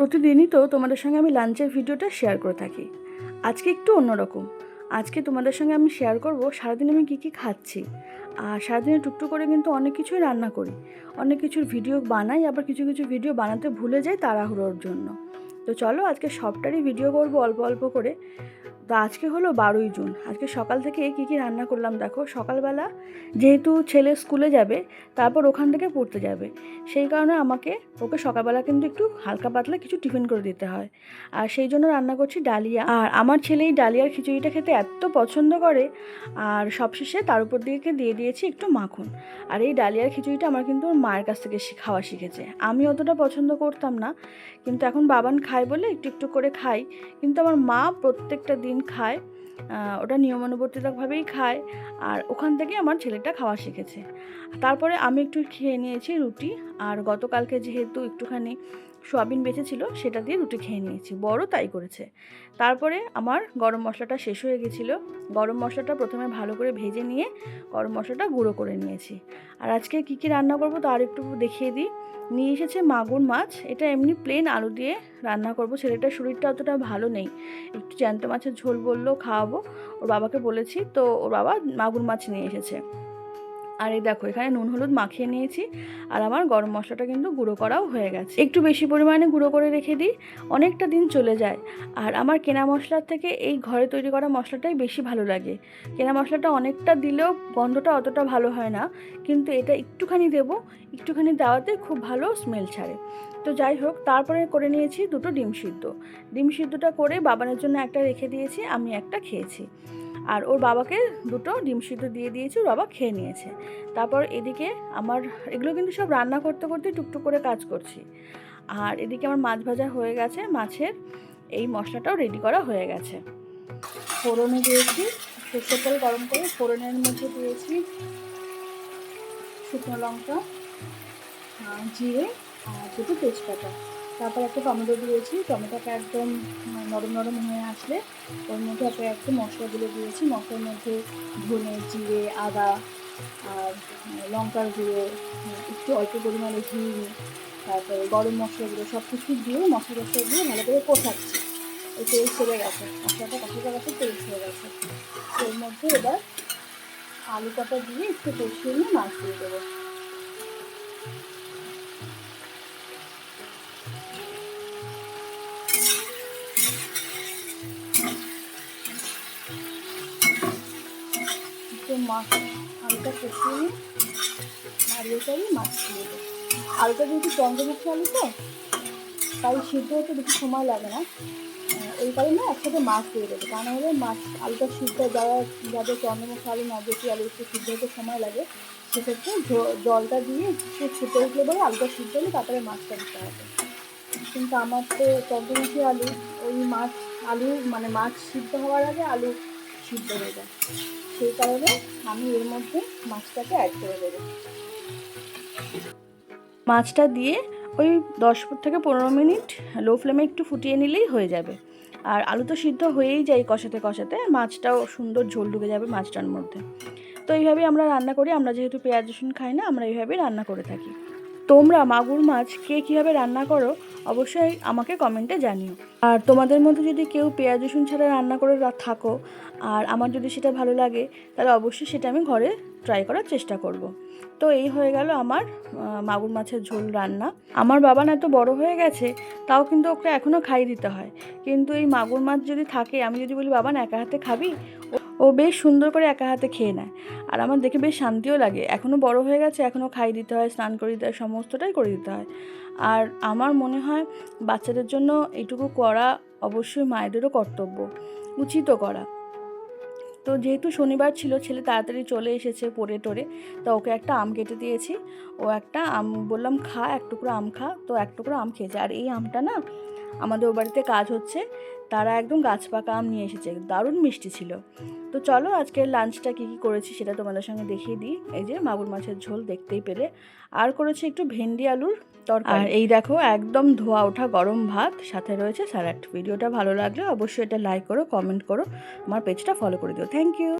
প্রতিদিনই তো তোমাদের সঙ্গে আমি লাঞ্চের ভিডিওটা শেয়ার করে থাকি। আজকে একটু অন্যরকম। আজকে তোমাদের সঙ্গে আমি শেয়ার করব সারাদিন আমি কী কী খাচ্ছি। আর সারাদিনে টুকটুক করে কিন্তু অনেক কিছুই রান্না করি, অনেক কিছুর ভিডিও বানাই, আবার কিছু কিছু ভিডিও বানাতে ভুলে যাই তাড়াহুড়োর জন্য। তো চলো আজকে সবটারই ভিডিও করব অল্প অল্প করে। তো আজকে হলো 12ই জুন। আজকে সকাল থেকে কী কী রান্না করলাম দেখো। সকালবেলা যেহেতু ছেলে স্কুলে যাবে, তারপর ওখান থেকে পড়তে যাবে, সেই কারণে আমাকে ওকে সকালবেলা কিন্তু একটু হালকা পাতলা কিছু টিফিন করে দিতে হয়। আর সেই জন্য রান্না করছি ডালিয়া। আর আমার ছেলে এই ডালিয়ার খিচুড়িটা খেতে এত পছন্দ করে। আর সবশেষে তার উপর দিকে দিয়ে দিয়েছি একটু মাখন। আর এই ডালিয়ার খিচুড়িটা আমার কিন্তু ওর মায়ের কাছ থেকে খাওয়া শিখেছে। আমি অতটা পছন্দ করতাম না, কিন্তু এখন বাবান খায় বলে একটু একটু করে খাই। কিন্তু আমার মা প্রত্যেকটা দিন খায়, ওটা নিয়মানুবর্তিতভাবেই খায়। আর ওখান থেকে আমার ছেলেটা খাওয়া শিখেছে। তারপরে আমি একটু খেয়ে নিয়েছি রুটি। আর গতকালকে যেহেতু একটুখানি সোয়াবিন বেঁচেছিল, সেটা দিয়ে রুটি খেয়ে নিয়েছি, বড় তাই করেছে। তারপরে আমার গরম মশলাটা শেষ হয়ে গেছিলো। গরম মশলাটা প্রথমে ভালো করে ভেজে নিয়ে গরম মশলাটা গুঁড়ো করে নিয়েছি। আর আজকে কী কী রান্না করবো তার একটু দেখিয়ে দিই। নিয়ে এসেছে মাগুর মাছ। এটা এমনি প্লেন আলু দিয়ে রান্না করব। ছেলেটার শরীরটা অতটা ভালো নেই, একটু জ্যান্ত মাছের ঝোল বললেও খাওয়াবো। ওর বাবাকে বলেছি, তো ওর বাবা মাগুর মাছ নিয়ে এসেছে। আর এই দেখো এখানে নুন হলুদ মাখিয়ে নিয়েছি। আর আমার গরম মশলাটা কিন্তু গুঁড়ো করাও হয়ে গেছে। একটু বেশি পরিমাণে গুঁড়ো করে রেখে দিই, অনেকটা দিন চলে যায়। আর আমার কেনা মশলার থেকে এই ঘরে তৈরি করা মশলাটাই বেশি ভালো লাগে। কেনা মশলাটা অনেকটা দিলেও গন্ধটা অতটা ভালো হয় না, কিন্তু এটা একটুখানি দেবো, একটুখানি দেওয়াতে খুব ভালো স্মেল ছাড়ে। তো যাই হোক, তারপরে করে নিয়েছি দুটো ডিম সিদ্ধ। ডিম সিদ্ধটা করে বাবানের জন্য একটা রেখে দিয়েছি, আমি একটা খেয়েছি। আর ওর বাবাকে দুটো ডিম সিদ্ধ দিয়ে দিয়েছি, ওর বাবা খেয়ে নিয়েছে। তারপর এদিকে আমার এগুলো কিন্তু সব রান্না করতে করতে টুকটুক করে কাজ করছি। আর এদিকে আমার মাছ ভাজা হয়ে গেছে, মাছের এই মশলাটাও রেডি করা হয়ে গেছে। ফোড়নে দিয়েছি সরষের তেল গরম করে, ফোড়নের মধ্যে দিয়েছি শুকনো লঙ্কা, জিরে আর দুটো তেজপাতা। তারপর একটা টমেটো দিয়েছি। টমেটোটা একদম নরম নরম হয়ে আসলে ওর মধ্যে একটু মশলাগুলো দিয়েছি। মশলার মধ্যে ধনে, জিরে, আদা আর লঙ্কার গুঁড়ো, একটু অল্প পরিমাণে ঘি, তারপরে গরম মশলাগুলো সব কিছু দিয়ে মশলা দিয়ে ভালো করে কষাচ্ছি। ওই তেল ছেড়ে গেছে, মশলাটা কষাতে গেছে, তেল ছেড়ে গেছে। এর মধ্যে এবার আলু কটা দিয়ে একটু কষিয়ে নিয়ে মাছ দিয়ে দেবো। মাছ আলুটা কষিয়ে নিই, নাড়িয়ে চাড়িয়ে মাছ দিয়ে দেবো। আলুটা যেহেতু চন্দ্রমুখী আলু তো, তাই সিদ্ধ হতে বেশি সময় লাগে না। এই কারণে একসাথে মাছ দিয়ে দেবো, তা নাহলে মাছ আলুটা সিদ্ধ যাদের চন্দ্রমুখী আলু, নবজাতি আলু একটু সিদ্ধ হতে সময় লাগে, সেক্ষেত্রে জলটা দিয়ে একটু ফুটে উঠলে পরে আলুটা সিদ্ধ হলে তারপরে মাছটা দিতে হবে। কিন্তু আমার তো চন্দ্রমুখী আলু, ওই আলু মানে মাছ সিদ্ধ হওয়ার আগে আলু সিদ্ধ হয়ে যায়, সেই কারণে আমি এর মধ্যে মাছটাকে অ্যাড করে দেবো। মাছটা দিয়ে ওই 10 থেকে 15 মিনিট লো ফ্লেমে একটু ফুটিয়ে নিলেই হয়ে যাবে। আর আলু তো সিদ্ধ হয়েই যায় কষাতে কষাতে, মাছটাও সুন্দর ঝোল ঢুকে যাবে মাছটার মধ্যে। তো এইভাবেই আমরা রান্না করি। আমরা যেহেতু পেঁয়াজ রসুন খাই না, আমরা এইভাবেই রান্না করে থাকি। তোমরা মাগুর মাছ কে কীভাবে রান্না করো অবশ্যই আমাকে কমেন্টে জানিও। আর তোমাদের মধ্যে যদি কেউ পেঁয়াজ রসুন ছাড়া রান্না করে থাকো, আর আমার যদি সেটা ভালো লাগে, তাহলে অবশ্যই সেটা আমি ঘরে ট্রাই করার চেষ্টা করব। তো এই হয়ে গেল আমার মাগুর মাছের ঝোল রান্না। আমার বাবান এত বড় হয়ে গেছে, তাও কিন্তু ওকে এখনও খাইয়ে দিতে হয়। কিন্তু এই মাগুর মাছ যদি থাকে, আমি যদি বলি বাবান একা হাতে খাবি, ও বেশ সুন্দর করে একা হাতে খেয়ে নেয়। আর আমার দেখে বেশ শান্তিও লাগে। এখনও বড় হয়ে গেছে, এখনও খাইয়ে দিতে হয়, স্নান করে দিতে হয়, সমস্তটাই করে দিতে হয়। আর আমার মনে হয় বাচ্চাদের জন্য এইটুকু করা অবশ্যই মায়েদেরও কর্তব্য, উচিতও করা। তো যেহেতু শনিবার ছিল, ছেলে তাড়াতাড়ি চলে এসেছে পড়ে টোরে, তো ওকে একটা আম কেটে দিয়েছি। ও একটা আম বললাম খা, এক টুকরো আম খা, তো এক টুকরো আম খেয়েছে। আর এই আমটা না, আমাদের ও বাড়িতে কাজ হচ্ছে, তারা একদম গাছ পাকা আম নিয়ে এসেছে, দারুণ মিষ্টি ছিল। তো চলো আজকের লাঞ্চটা কী কী করেছি সেটা তোমাদের সঙ্গে দেখিয়ে দিই। এই যে মাগুর মাছের ঝোল দেখতেই পেলে, আর করেছি একটু ভেন্ডি আলুর তরকারি। আর এই দেখো একদম ধোয়া ওঠা গরম ভাত, সাথে রয়েছে স্যালাড। ভিডিওটা ভালো লাগলে অবশ্যই এটা লাইক করো, কমেন্ট করো, আমার পেজটা ফলো করে দিও। Thank you.